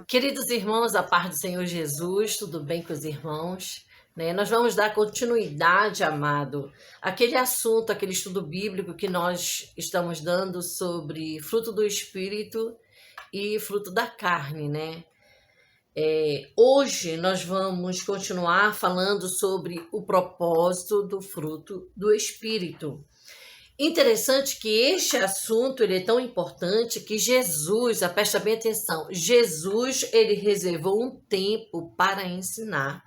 Queridos irmãos, a paz do Senhor Jesus, tudo bem com os irmãos? Nós vamos dar continuidade, amado, àquele assunto, aquele estudo bíblico que nós estamos dando sobre fruto do Espírito e fruto da carne, né? Hoje nós vamos continuar falando sobre o propósito do fruto do Espírito. Interessante que este assunto ele é tão importante que Jesus, presta bem atenção, Jesus ele reservou um tempo para ensinar.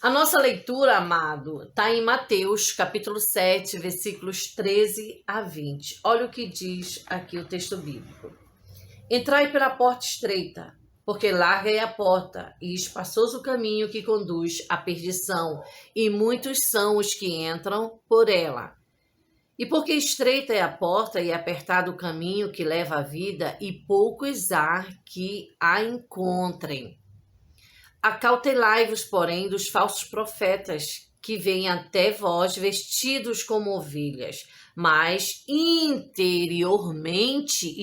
A nossa leitura, amado, está em Mateus, capítulo 7, versículos 13 a 20. Olha o que diz aqui o texto bíblico. Entrai pela porta estreita, porque larga é a porta e espaçoso o caminho que conduz à perdição, e muitos são os que entram por ela. E porque estreita é a porta e apertado o caminho que leva à vida, e poucos há que a encontrem. Acautelai-vos, porém, dos falsos profetas, que vêm até vós vestidos como ovelhas, mas interiormente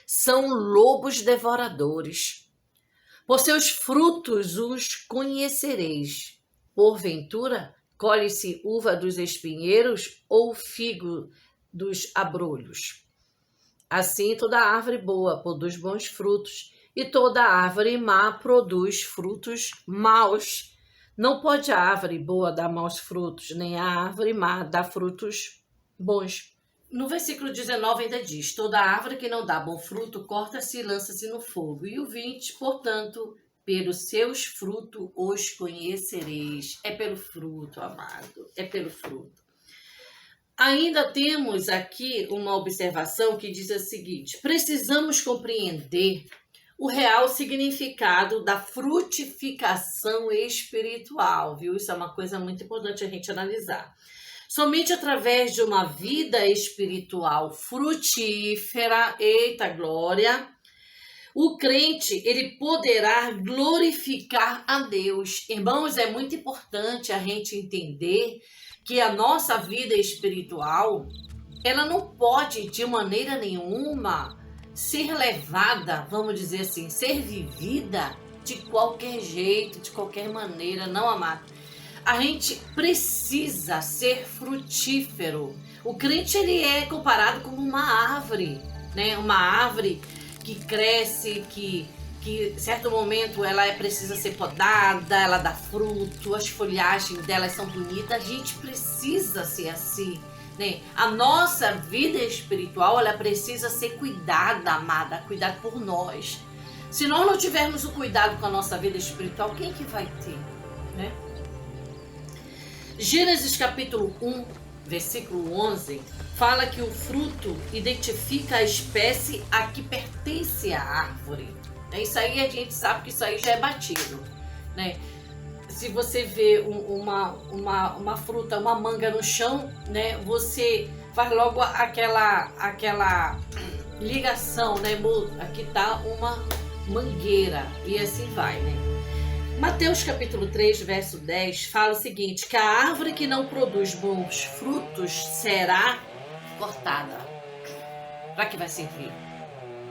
são lobos devoradores. Por seus frutos os conhecereis. Porventura, colhe-se uva dos espinheiros ou figo dos abrolhos? Assim, toda árvore boa produz bons frutos, e toda árvore má produz frutos maus. Não pode a árvore boa dar maus frutos, nem a árvore má dar frutos bons. No versículo 19 ainda diz, toda árvore que não dá bom fruto, corta-se e lança-se no fogo. E o 20, portanto, pelos seus frutos os conhecereis. É pelo fruto, amado, é pelo fruto. Ainda temos aqui uma observação que diz o seguinte, precisamos compreender o real significado da frutificação espiritual, viu? Isso é uma coisa muito importante a gente analisar. Somente através de uma vida espiritual frutífera, eita glória, o crente ele poderá glorificar a Deus. Irmãos, é muito importante a gente entender que a nossa vida espiritual, ela não pode de maneira nenhuma ser levada, vamos dizer assim, ser vivida de qualquer jeito, de qualquer maneira, não, amado. A gente precisa ser frutífero. O crente ele é comparado como uma árvore, né? Uma árvore que cresce, que em certo momento ela precisa ser podada, ela dá fruto, as folhagens delas são bonitas. A gente precisa ser assim, né? A nossa vida espiritual ela precisa ser cuidada, amada, cuidada por nós. Se nós não tivermos o cuidado com a nossa vida espiritual, quem que vai ter, né? Gênesis capítulo 1, versículo 11, fala que o fruto identifica a espécie a que pertence a árvore. Isso aí a gente sabe que isso aí já é batido, né? Se você vê uma fruta, uma manga no chão, né? Você faz logo aquela ligação, né? Aqui tá uma mangueira e assim vai, né? Mateus capítulo 3, verso 10 fala o seguinte, que a árvore que não produz bons frutos será cortada. Para que vai servir,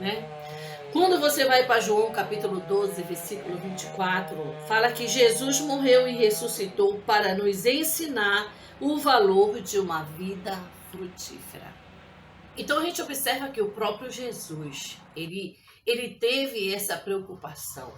né? Quando você vai para João capítulo 12, versículo 24, fala que Jesus morreu e ressuscitou para nos ensinar o valor de uma vida frutífera. Então a gente observa que o próprio Jesus, ele teve essa preocupação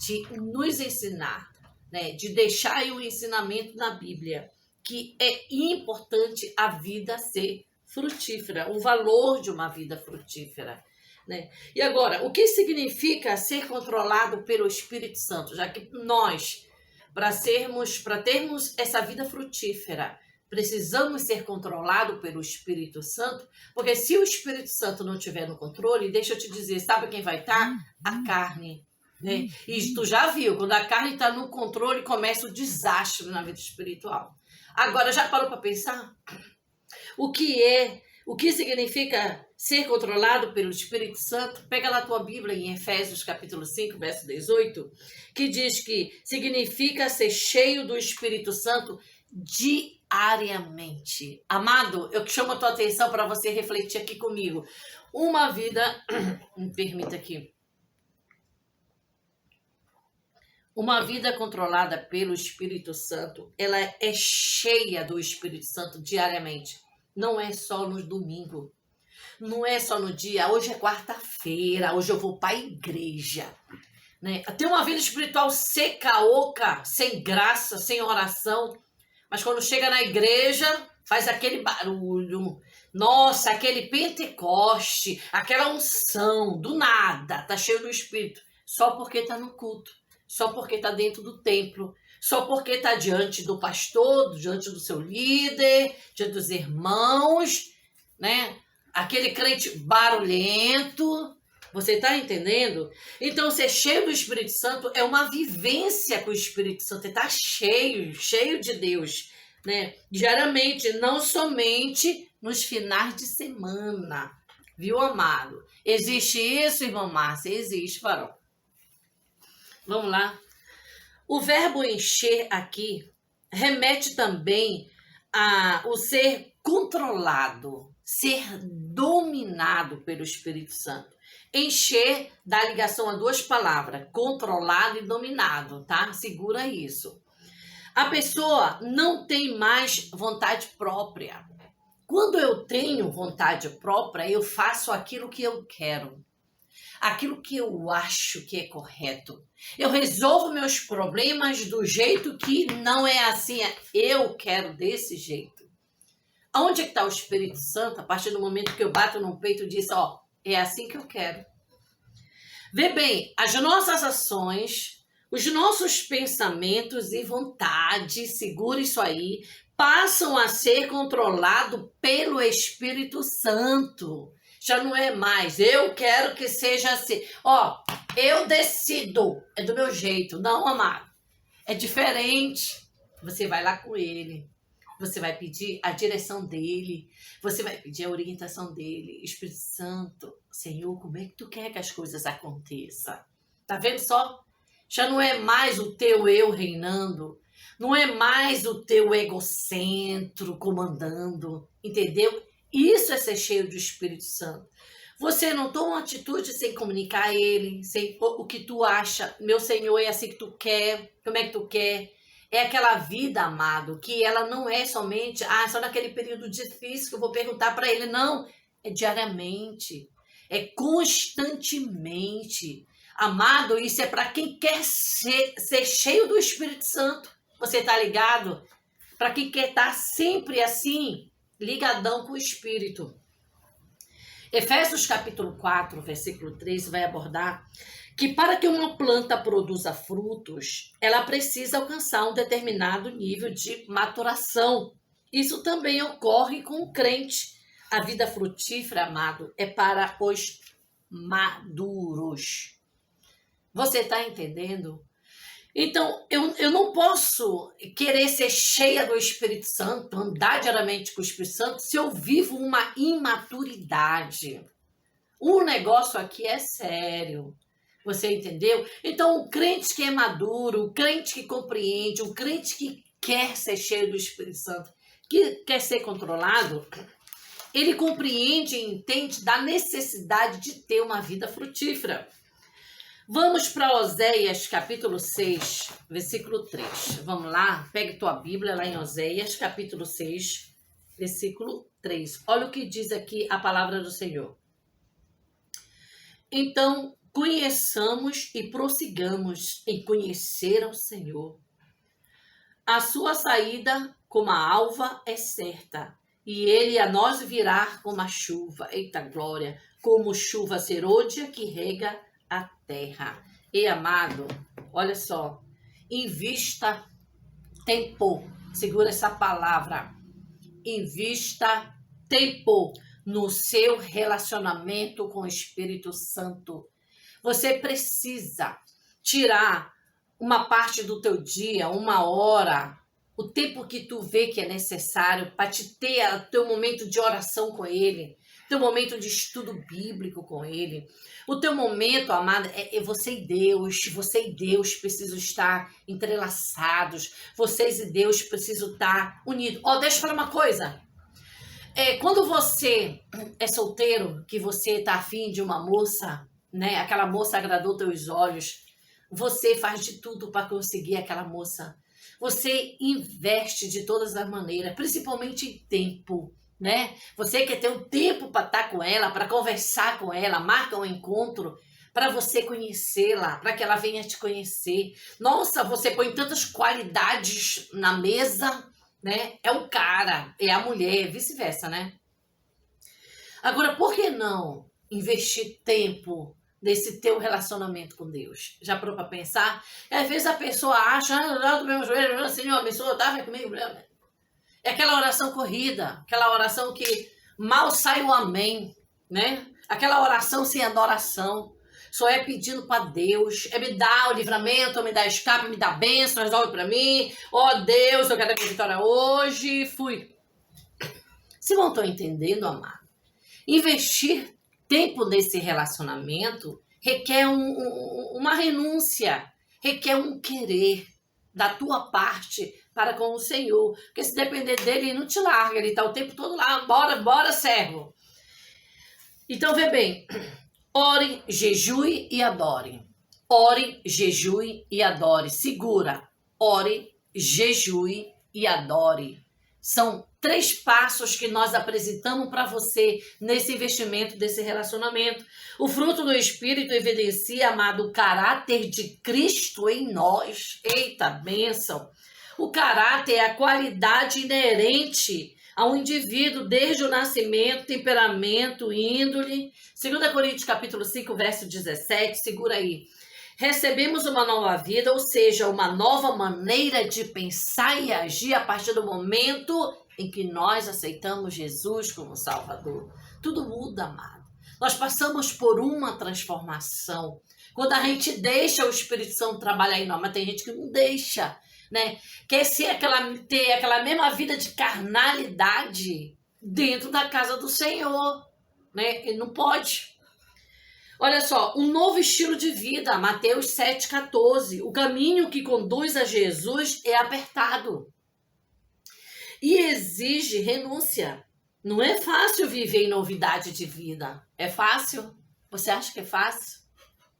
de nos ensinar, né, de deixar aí um ensinamento na Bíblia, que é importante a vida ser frutífera, o valor de uma vida frutífera, né? E agora, o que significa ser controlado pelo Espírito Santo? Já que nós, para termos essa vida frutífera, precisamos ser controlados pelo Espírito Santo, porque se o Espírito Santo não estiver no controle, deixa eu te dizer, sabe quem vai estar? A carne. Né? E tu já viu, quando a carne está no controle, começa o desastre na vida espiritual. Agora, já parou para pensar? O que significa ser controlado pelo Espírito Santo? Pega lá a tua Bíblia em Efésios capítulo 5, verso 18, que diz que significa ser cheio do Espírito Santo diariamente. Amado, eu chamo a tua atenção para você refletir aqui comigo. Uma vida, me permita aqui, Uma vida controlada pelo Espírito Santo, ela é cheia do Espírito Santo diariamente. Não é só no domingo. Não é só no dia, hoje é quarta-feira, hoje eu vou para a igreja. Né? Tem uma vida espiritual seca, oca, sem graça, sem oração. Mas quando chega na igreja, faz aquele barulho. Nossa, aquele Pentecoste, aquela unção, do nada, tá cheio do Espírito. Só porque tá no culto, só porque tá dentro do templo, só porque tá diante do pastor, diante do seu líder, diante dos irmãos, né? Aquele crente barulhento. Você está entendendo? Então, ser cheio do Espírito Santo é uma vivência com o Espírito Santo. Você está cheio de Deus, né? Diariamente, não somente nos finais de semana. Viu, amado? Existe isso, irmão Márcia? Existe, varão. Vamos lá. O verbo encher aqui remete também ao ser controlado, ser dominado pelo Espírito Santo. Encher dá ligação a duas palavras, controlado e dominado, tá? Segura isso. A pessoa não tem mais vontade própria. Quando eu tenho vontade própria, eu faço aquilo que eu quero, aquilo que eu acho que é correto. Eu resolvo meus problemas do jeito que não é assim, eu quero desse jeito. Aonde é que está o Espírito Santo? A partir do momento que eu bato no peito e diz, ó, é assim que eu quero. Vê bem, as nossas ações, os nossos pensamentos e vontades, segura isso aí, passam a ser controlados pelo Espírito Santo. Já não é mais, eu quero que seja assim. Ó, eu decido, é do meu jeito. Não, amado, é diferente. Você vai lá com ele. Você vai pedir a direção dele, você vai pedir a orientação dele. Espírito Santo, Senhor, como é que tu quer que as coisas aconteçam? Tá vendo só? Já não é mais o teu eu reinando, não é mais o teu egocentro comandando, entendeu? Isso é ser cheio do Espírito Santo. Você não toma uma atitude sem comunicar a ele, sem o que tu acha. Meu Senhor, é assim que tu quer, como é que tu quer? É aquela vida, amado, que ela não é somente, só naquele período difícil que eu vou perguntar para ele. Não, é diariamente, é constantemente. Amado, isso é para quem quer ser cheio do Espírito Santo. Você tá ligado? Para quem quer estar sempre assim, ligadão com o Espírito. Efésios capítulo 4, versículo 3 vai abordar que para que uma planta produza frutos, ela precisa alcançar um determinado nível de maturação. Isso também ocorre com o crente. A vida frutífera, amado, é para os maduros. Você está entendendo? Então, eu não posso querer ser cheia do Espírito Santo, andar diariamente com o Espírito Santo, se eu vivo uma imaturidade. O negócio aqui é sério. Você entendeu? Então, o crente que é maduro, o crente que compreende, o crente que quer ser cheio do Espírito Santo, que quer ser controlado, ele compreende e entende da necessidade de ter uma vida frutífera. Vamos para Oséias, capítulo 6, versículo 3. Vamos lá? Pegue tua Bíblia lá em Oséias, capítulo 6, versículo 3. Olha o que diz aqui a palavra do Senhor. Então, conheçamos e prossigamos em conhecer ao Senhor. A sua saída como a alva é certa, e ele a nós virá como a chuva. Eita glória! Como chuva serôdia que rega a terra. E amado, olha só, invista tempo, segura essa palavra, invista tempo no seu relacionamento com o Espírito Santo. Você precisa tirar uma parte do teu dia, uma hora, o tempo que tu vê que é necessário para te ter o teu momento de oração com ele, teu momento de estudo bíblico com ele. O teu momento, amado, é você e Deus precisam estar entrelaçados. Vocês e Deus precisam estar unidos. Deixa eu falar uma coisa. Quando você é solteiro, que você tá afim de uma moça, né? Aquela moça agradou teus olhos. você faz de tudo para conseguir aquela moça. Você investe de todas as maneiras, principalmente em tempo, né? Você quer ter um tempo para estar com ela, para conversar com ela, marca um encontro para você conhecê-la, para que ela venha te conhecer. Nossa, você põe tantas qualidades na mesa, né? É o cara, é a mulher, vice-versa, né? Agora, por que não investir tempo nesse teu relacionamento com Deus? Já parou para pensar? E às vezes a pessoa acha, do meu joelho, Senhor, abençoa, vem comigo. É aquela oração corrida, aquela oração que mal sai o amém, né? Aquela oração sem adoração. Só é pedindo para Deus, é me dar o livramento, me dar escape, me dar bênção, resolve para mim. Ó Deus, eu quero a minha vitória hoje. Fui. Se não estou entendendo, amado, investir tempo nesse relacionamento requer uma renúncia, requer um querer da tua parte para com o Senhor. Porque se depender dele, ele não te larga, ele está o tempo todo lá, bora, servo. Então, vê bem, ore, jejue e adore. Ore, jejue e adore. Segura, ore, jejue e adore. São 3 passos que nós apresentamos para você nesse investimento desse relacionamento. O fruto do Espírito evidencia, amado, o caráter de Cristo em nós. Eita, bênção! O caráter é a qualidade inerente ao indivíduo desde o nascimento, temperamento, índole. 2 Coríntios capítulo 5, verso 17, segura aí. Recebemos uma nova vida, ou seja, uma nova maneira de pensar e agir a partir do momento em que nós aceitamos Jesus como Salvador. Tudo muda, amado. Nós passamos por uma transformação. Quando a gente deixa o Espírito Santo trabalhar em nós, mas tem gente que não deixa, né? Quer ter aquela mesma vida de carnalidade dentro da casa do Senhor, né? Ele não pode. Olha só, um novo estilo de vida, Mateus 7,14. O caminho que conduz a Jesus é apertado e exige renúncia. Não é fácil viver em novidade de vida. É fácil? Você acha que é fácil?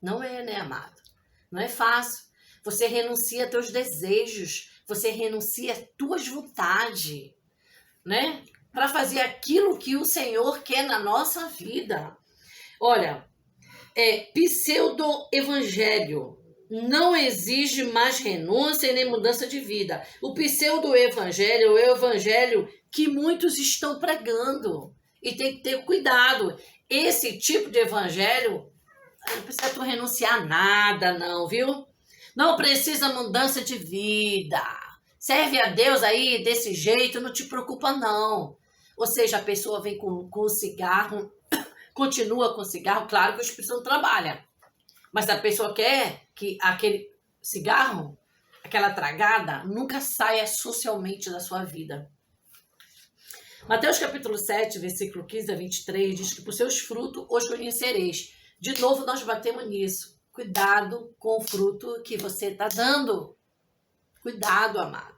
Não é, né, amado? Não é fácil. Você renuncia a teus desejos, você renuncia a tuas vontades, né? Para fazer aquilo que o Senhor quer na nossa vida. Olha, pseudo-evangelho não exige mais renúncia nem mudança de vida. O pseudo-evangelho é o evangelho que muitos estão pregando. E tem que ter cuidado. Esse tipo de evangelho não precisa tu renunciar a nada, não, viu? Não precisa mudança de vida. Serve a Deus aí desse jeito, não te preocupa, não. Ou seja, a pessoa vem com o cigarro, continua com cigarro, claro que o Espírito Santo trabalha. Mas a pessoa quer que aquele cigarro, aquela tragada, nunca saia socialmente da sua vida. Mateus capítulo 7, versículo 15 a 23, diz que por seus frutos os conhecereis. De novo, nós batemos nisso. Cuidado com o fruto que você está dando. Cuidado, amado.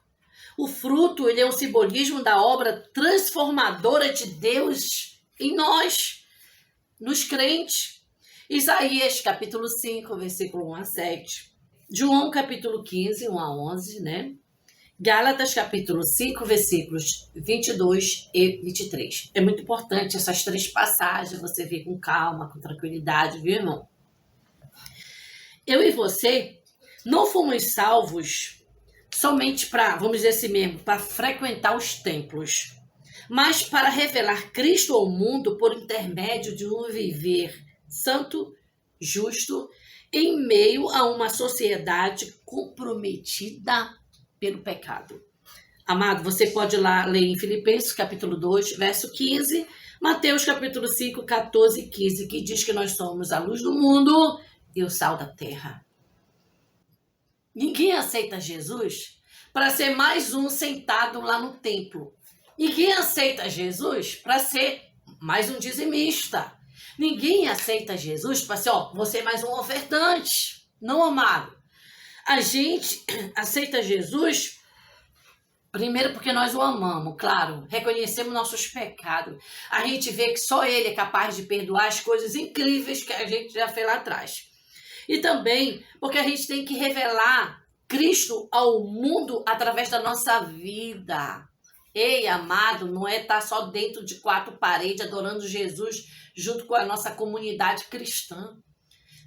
O fruto, ele é um simbolismo da obra transformadora de Deus em nós, nos crentes. Isaías, capítulo 5, versículo 1 a 7. João, capítulo 15, 1 a 11, né? Gálatas, capítulo 5, versículos 22 e 23. É muito importante essas 3 passagens, você ver com calma, com tranquilidade, viu, irmão? Eu e você não fomos salvos somente para, vamos dizer assim mesmo, para frequentar os templos, mas para revelar Cristo ao mundo por intermédio de um viver santo, justo, em meio a uma sociedade comprometida pelo pecado. Amado, você pode ir lá ler em Filipenses, capítulo 2, verso 15, Mateus, capítulo 5, 14 e 15, que diz que nós somos a luz do mundo e o sal da terra. Ninguém aceita Jesus para ser mais um sentado lá no templo. Ninguém aceita Jesus para ser mais um dizimista. Ninguém aceita Jesus para ser, você mais um ofertante. Não, amado. A gente aceita Jesus primeiro porque nós o amamos, claro. Reconhecemos nossos pecados. A gente vê que só Ele é capaz de perdoar as coisas incríveis que a gente já fez lá atrás. E também porque a gente tem que revelar Cristo ao mundo através da nossa vida. Ei, amado, não é estar só dentro de quatro paredes adorando Jesus junto com a nossa comunidade cristã.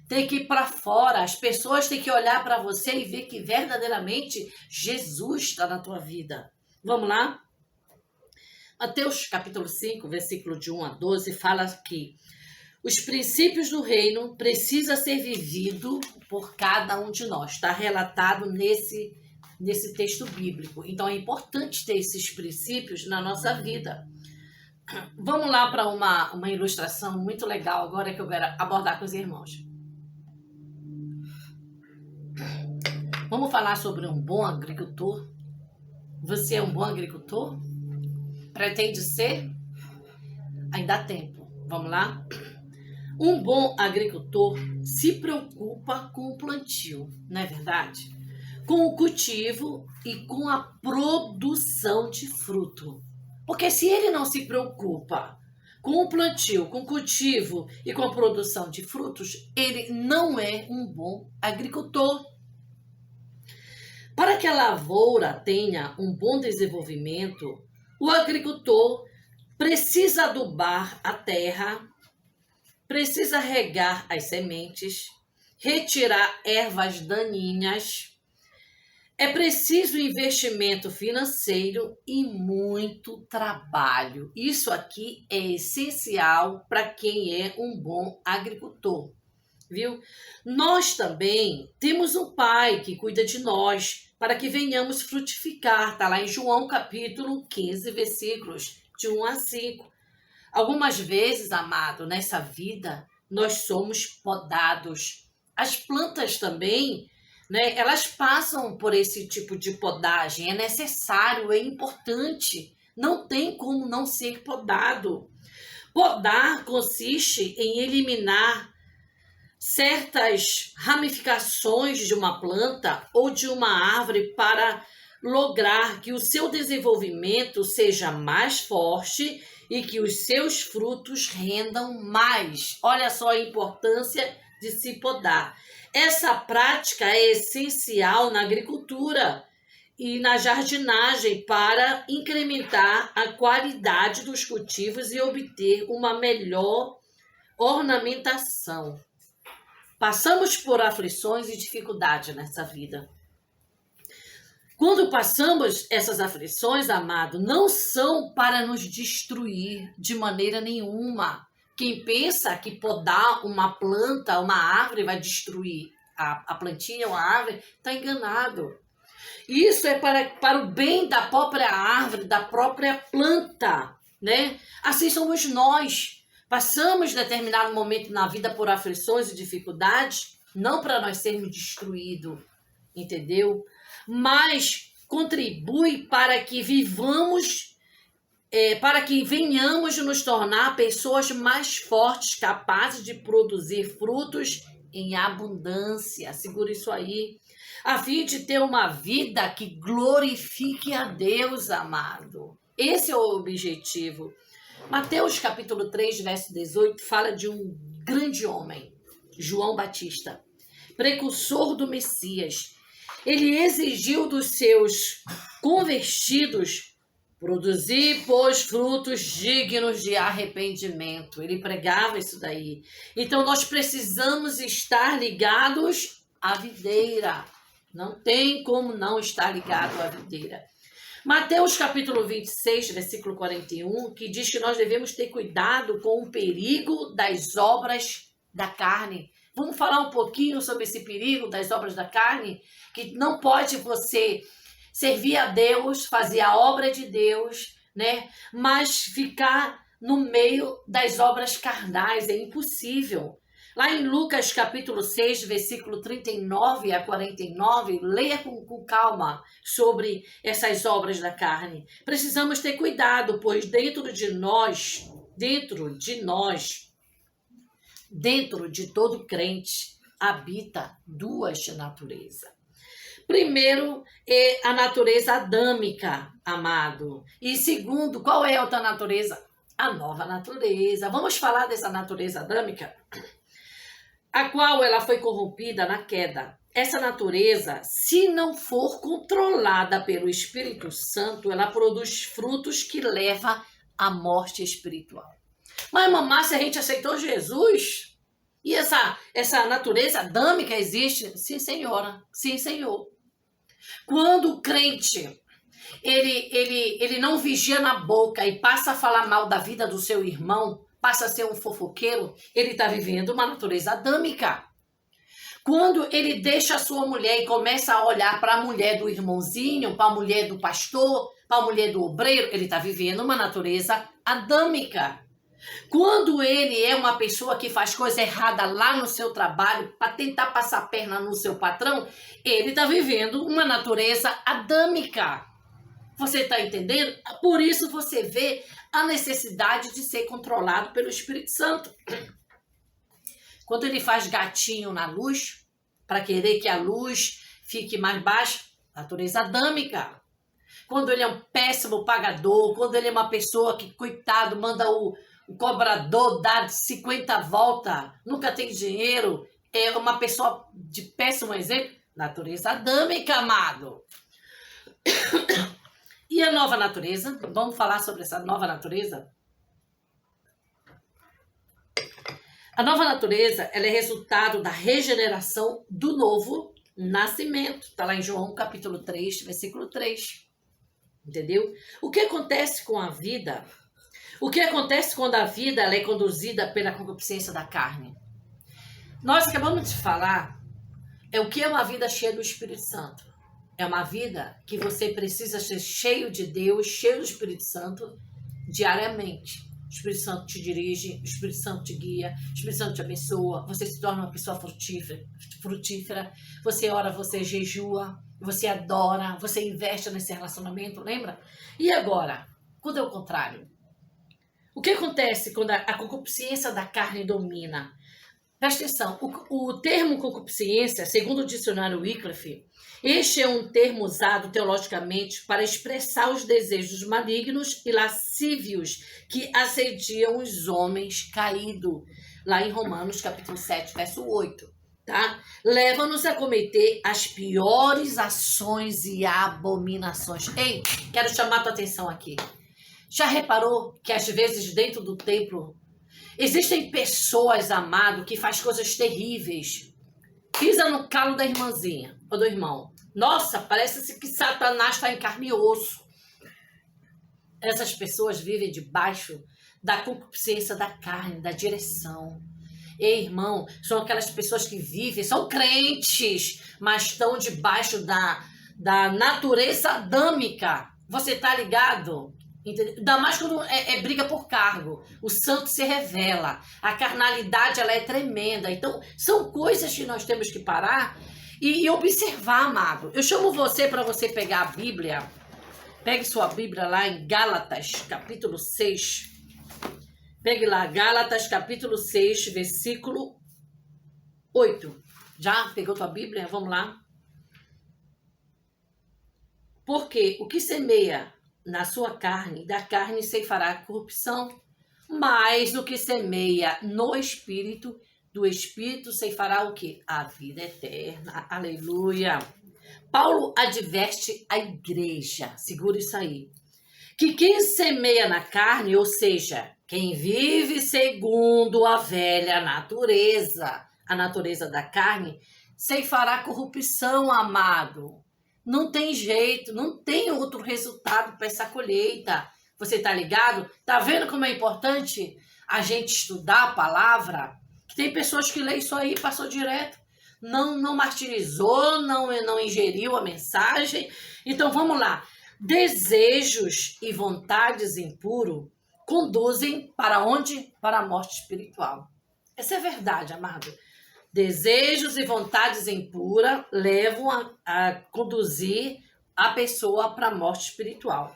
Tem que ir para fora, as pessoas têm que olhar para você e ver que verdadeiramente Jesus está na tua vida. Vamos lá? Mateus capítulo 5, versículo de 1 a 12, fala que os princípios do reino precisam ser vividos por cada um de nós. Está relatado nesse texto bíblico. Então é importante ter esses princípios na nossa vida. Vamos lá para uma ilustração muito legal agora que eu quero abordar com os irmãos. Vamos falar sobre um bom agricultor. Você é um bom agricultor? Pretende ser? Ainda há tempo. Vamos lá? Um bom agricultor se preocupa com o plantio, não é verdade? Com o cultivo e com a produção de fruto. Porque se ele não se preocupa com o plantio, com o cultivo e com a produção de frutos, ele não é um bom agricultor. Para que a lavoura tenha um bom desenvolvimento, o agricultor precisa adubar a terra, precisa regar as sementes, retirar ervas daninhas. É preciso investimento financeiro e muito trabalho. Isso aqui é essencial para quem é um bom agricultor, viu? Nós também temos um Pai que cuida de nós para que venhamos frutificar. Está lá em João capítulo 15, versículos de 1 a 5. Algumas vezes, amado, nessa vida, nós somos podados. As plantas também, né, elas passam por esse tipo de podagem. É necessário, é importante. Não tem como não ser podado. Podar consiste em eliminar certas ramificações de uma planta ou de uma árvore para lograr que o seu desenvolvimento seja mais forte e que os seus frutos rendam mais. Olha só a importância de se podar. Essa prática é essencial na agricultura e na jardinagem para incrementar a qualidade dos cultivos e obter uma melhor ornamentação. Passamos por aflições e dificuldades nessa vida. Quando passamos essas aflições, amado, não são para nos destruir de maneira nenhuma. Quem pensa que podar uma planta, uma árvore vai destruir a plantinha ou a árvore, está enganado. Isso é para o bem da própria árvore, da própria planta, né? Assim somos nós. Passamos determinado momento na vida por aflições e dificuldades, não para nós sermos destruídos, entendeu? Mas contribui para que vivamos, para que venhamos nos tornar pessoas mais fortes, capazes de produzir frutos em abundância. Segura isso aí. A fim de ter uma vida que glorifique a Deus, amado. Esse é o objetivo. Mateus capítulo 3, verso 18, fala de um grande homem, João Batista, precursor do Messias. Ele exigiu dos seus convertidos produzir, pois, frutos dignos de arrependimento. Ele pregava isso daí. Então, nós precisamos estar ligados à videira. Não tem como não estar ligado à videira. Mateus capítulo 26, versículo 41, que diz que nós devemos ter cuidado com o perigo das obras da carne. Vamos falar um pouquinho sobre esse perigo das obras da carne? Que não pode você servir a Deus, fazer a obra de Deus, né? Mas ficar no meio das obras carnais, é impossível. Lá em Lucas capítulo 6, versículo 39 a 49, leia com calma sobre essas obras da carne. Precisamos ter cuidado, pois dentro de todo crente, habita duas naturezas. Primeiro é a natureza adâmica, amado. E segundo, qual é a outra natureza? A nova natureza. Vamos falar dessa natureza adâmica? a qual ela foi corrompida na queda. Essa natureza, se não for controlada pelo Espírito Santo, ela produz frutos que levam à morte espiritual. Mas, mamãe, se a gente aceitou Jesus e essa natureza adâmica existe? Sim, senhora. Sim, senhor. Quando o crente ele não vigia na boca e passa a falar mal da vida do seu irmão, passa a ser um fofoqueiro, ele está vivendo uma natureza adâmica. Quando ele deixa a sua mulher e começa a olhar para a mulher do irmãozinho, para a mulher do pastor, para a mulher do obreiro, ele está vivendo uma natureza adâmica. Quando ele é uma pessoa que faz coisa errada lá no seu trabalho para tentar passar a perna no seu patrão, ele está vivendo uma natureza adâmica. Você está entendendo? Por isso você vê a necessidade de ser controlado pelo Espírito Santo. Quando ele faz gatinho na luz, para querer que a luz fique mais baixa, natureza adâmica. Quando ele é um péssimo pagador, quando ele é uma pessoa que, coitado, manda o cobrador dar 50 voltas, nunca tem dinheiro, é uma pessoa de péssimo exemplo, natureza adâmica, amado. E a nova natureza? Vamos falar sobre essa nova natureza? A nova natureza, ela é resultado da regeneração do novo nascimento. Está lá em João capítulo 3, versículo 3. Entendeu? O que acontece com a vida? O que acontece quando a vida ela é conduzida pela concupiscência da carne? Nós acabamos de falar o que é uma vida cheia do Espírito Santo. É uma vida que você precisa ser cheio de Deus, cheio do Espírito Santo diariamente. O Espírito Santo te dirige, o Espírito Santo te guia, o Espírito Santo te abençoa, você se torna uma pessoa frutífera, você ora, você jejua, você adora, você investe nesse relacionamento, lembra? E agora, quando é o contrário? O que acontece quando a concupiscência da carne domina? Presta atenção, o termo concupiscência, segundo o dicionário Wycliffe, este é um termo usado teologicamente para expressar os desejos malignos e lascívios que assediam os homens caídos, lá em Romanos capítulo 7, verso 8. Tá? Leva-nos a cometer as piores ações e abominações. Ei, quero chamar a tua atenção aqui. Já reparou que às vezes dentro do templo existem pessoas, amado, que faz coisas terríveis? Pisa no calo da irmãzinha ou do irmão. Nossa, parece que Satanás está em carne e osso. Essas pessoas vivem debaixo da concupiscência da carne, da direção. Ei, irmão, são aquelas pessoas que vivem, são crentes, mas estão debaixo da natureza adâmica. Você tá ligado? Ainda mais quando é briga por cargo. O santo se revela. A carnalidade, ela é tremenda. Então, são coisas que nós temos que parar e observar, amado. Eu chamo você para você pegar a Bíblia. Pegue sua Bíblia lá em Gálatas, capítulo 6. Pegue lá, Gálatas, capítulo 6, versículo 8. Já pegou tua Bíblia? Vamos lá. Porque o que semeia na sua carne, da carne ceifará corrupção, mas o que semeia no Espírito, do Espírito ceifará o quê? A vida eterna. Aleluia. Paulo adverte a igreja, segura isso aí, que quem semeia na carne, ou seja, quem vive segundo a velha natureza, a natureza da carne, ceifará corrupção, amado. Não tem jeito, não tem outro resultado para essa colheita. Você tá ligado? Tá vendo como é importante a gente estudar a palavra? Que tem pessoas que lêem isso aí e passou direto. Não martirizou, não ingeriu a mensagem. Então vamos lá. Desejos e vontades impuros conduzem para onde? Para a morte espiritual. Essa é verdade, amado. Desejos e vontades impuras levam a conduzir a pessoa para a morte espiritual.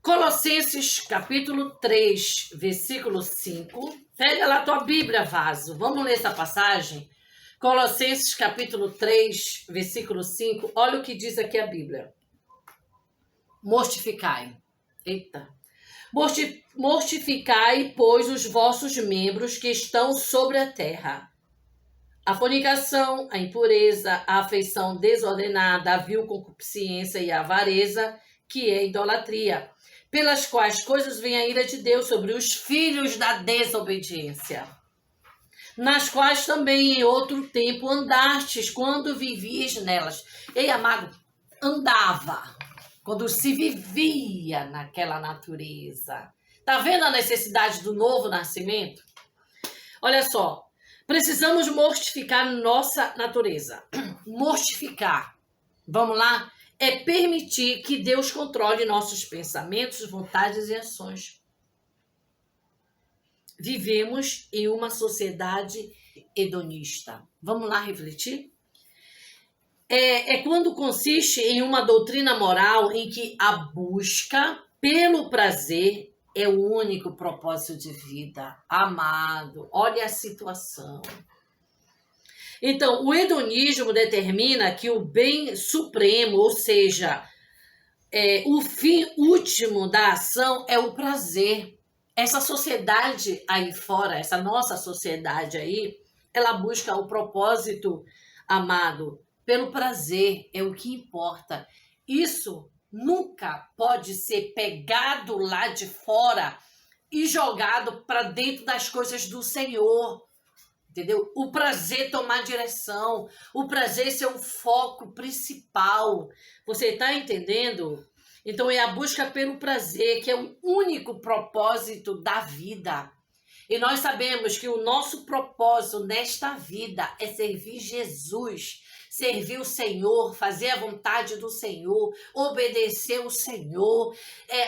Colossenses capítulo 3, versículo 5. Pega lá a tua Bíblia, vaso. Vamos ler essa passagem? Colossenses capítulo 3, versículo 5. Olha o que diz aqui a Bíblia. Mortificai. Eita. Mortificai, pois, os vossos membros que estão sobre a terra. A fornicação, a impureza, a afeição desordenada, a vil concupiscência e a avareza, que é idolatria, pelas quais coisas vem a ira de Deus sobre os filhos da desobediência, nas quais também em outro tempo andastes, quando vivias nelas. Ei, amado, andava, quando se vivia naquela natureza. Tá vendo a necessidade do novo nascimento? Olha só, precisamos mortificar nossa natureza. Mortificar. Vamos lá? É permitir que Deus controle nossos pensamentos, vontades e ações. Vivemos em uma sociedade hedonista. Vamos lá refletir? É quando consiste em uma doutrina moral em que a busca pelo prazer é o único propósito de vida. Amado, olha a situação. Então, o hedonismo determina que o bem supremo, ou seja, o fim último da ação é o prazer. Essa sociedade aí fora, essa nossa sociedade aí, ela busca o propósito, amado, pelo prazer, é o que importa. Isso nunca pode ser pegado lá de fora e jogado para dentro das coisas do Senhor. Entendeu? O prazer tomar direção, o prazer ser o foco principal. Você está entendendo? Então é a busca pelo prazer, que é o único propósito da vida. E nós sabemos que o nosso propósito nesta vida é servir Jesus, servir o Senhor, fazer a vontade do Senhor, obedecer o Senhor,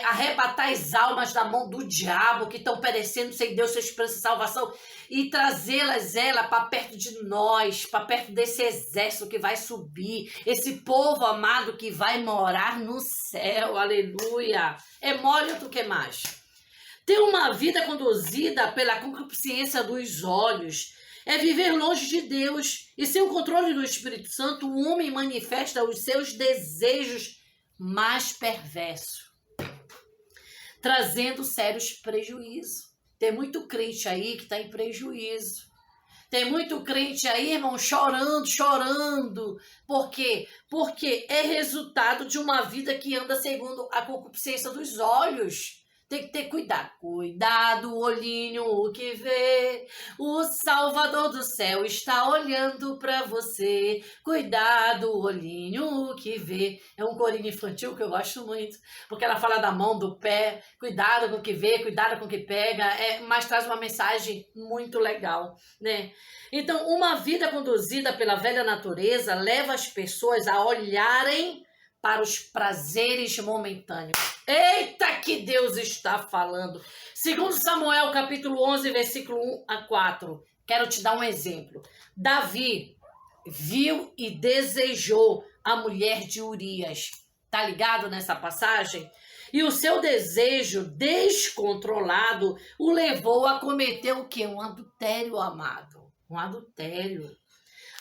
arrebatar as almas da mão do diabo que estão perecendo sem Deus, sua esperança e salvação, e trazê-las para perto de nós, para perto desse exército que vai subir, esse povo amado que vai morar no céu, aleluia. É mole do que mais? Ter uma vida conduzida pela concupiscência dos olhos é viver longe de Deus. E sem o controle do Espírito Santo, o homem manifesta os seus desejos mais perversos, trazendo sérios prejuízos. Tem muito crente aí que está em prejuízo. Tem muito crente aí, irmão, chorando. Por quê? Porque é resultado de uma vida que anda segundo a concupiscência dos olhos. Tem que ter cuidado. Cuidado, olhinho, o que vê. O Salvador do céu está olhando para você. Cuidado, olhinho, o que vê. É um corinho infantil que eu gosto muito, porque ela fala da mão, do pé. Cuidado com o que vê, cuidado com o que pega. Mas traz uma mensagem muito legal, né? Então, uma vida conduzida pela velha natureza leva as pessoas a olharem para os prazeres momentâneos. Eita, que Deus está falando. Segundo Samuel, capítulo 11, versículo 1 a 4. Quero te dar um exemplo. Davi viu e desejou a mulher de Urias. Tá ligado nessa passagem? E o seu desejo descontrolado o levou a cometer o quê? Um adultério, amado. Um adultério.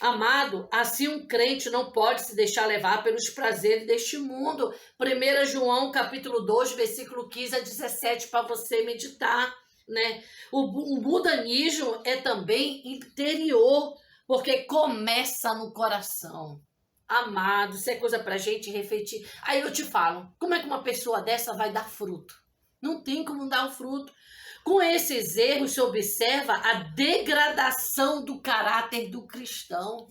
Amado, assim um crente não pode se deixar levar pelos prazeres deste mundo. 1 João, capítulo 2, versículo 15 a 17, para você meditar, né? O budanismo é também interior, porque começa no coração. Amado, isso é coisa para a gente refletir. Aí eu te falo, como é que uma pessoa dessa vai dar fruto? Não tem como dar o fruto. Com esses erros se observa a degradação do caráter do cristão.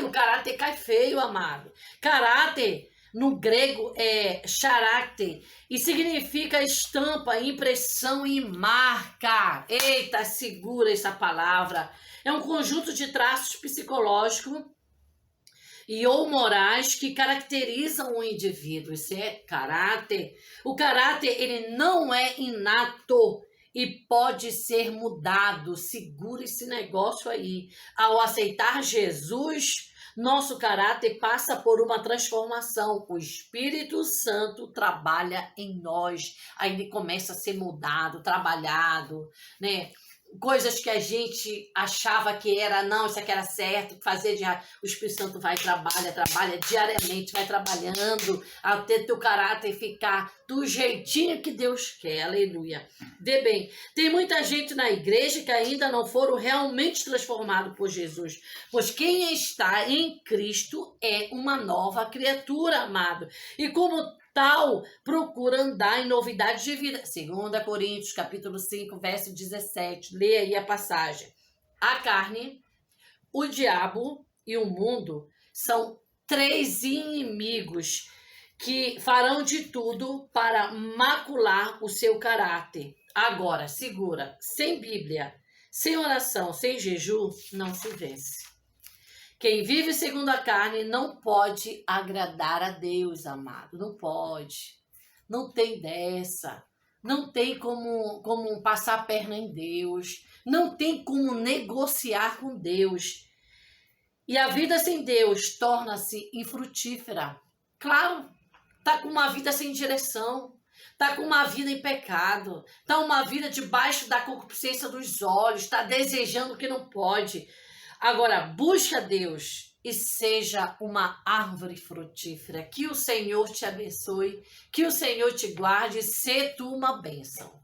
O caráter cai feio, amado. Caráter, no grego, é character, e significa estampa, impressão e marca. Eita, segura essa palavra. É um conjunto de traços psicológicos e ou morais que caracterizam o indivíduo. Isso é caráter. O caráter, ele não é inato e pode ser mudado. Segura esse negócio aí. Ao aceitar Jesus, nosso caráter passa por uma transformação. O Espírito Santo trabalha em nós. Aí ele começa a ser mudado, trabalhado, né? coisas que a gente achava que era, não, isso aqui era certo, fazer de o Espírito Santo vai, trabalha diariamente, vai trabalhando até teu caráter ficar do jeitinho que Deus quer, aleluia. Vê bem, tem muita gente na igreja que ainda não foram realmente transformados por Jesus, pois quem está em Cristo é uma nova criatura, amado, e como tal, procura andar em novidades de vida. 2 Coríntios, capítulo 5, verso 17. Leia aí a passagem. A carne, o diabo e o mundo são três inimigos que farão de tudo para macular o seu caráter. Agora, segura, sem Bíblia, sem oração, sem jejum, não se vence. Quem vive segundo a carne não pode agradar a Deus, amado. Não pode. Não tem dessa. Não tem como passar a perna em Deus. Não tem como negociar com Deus. E a vida sem Deus torna-se infrutífera. Claro, tá com uma vida sem direção. Tá com uma vida em pecado. Tá uma vida debaixo da concupiscência dos olhos. Tá desejando o que não pode. Agora, busca Deus e seja uma árvore frutífera. Que o Senhor te abençoe, que o Senhor te guarde, e sê tu uma bênção.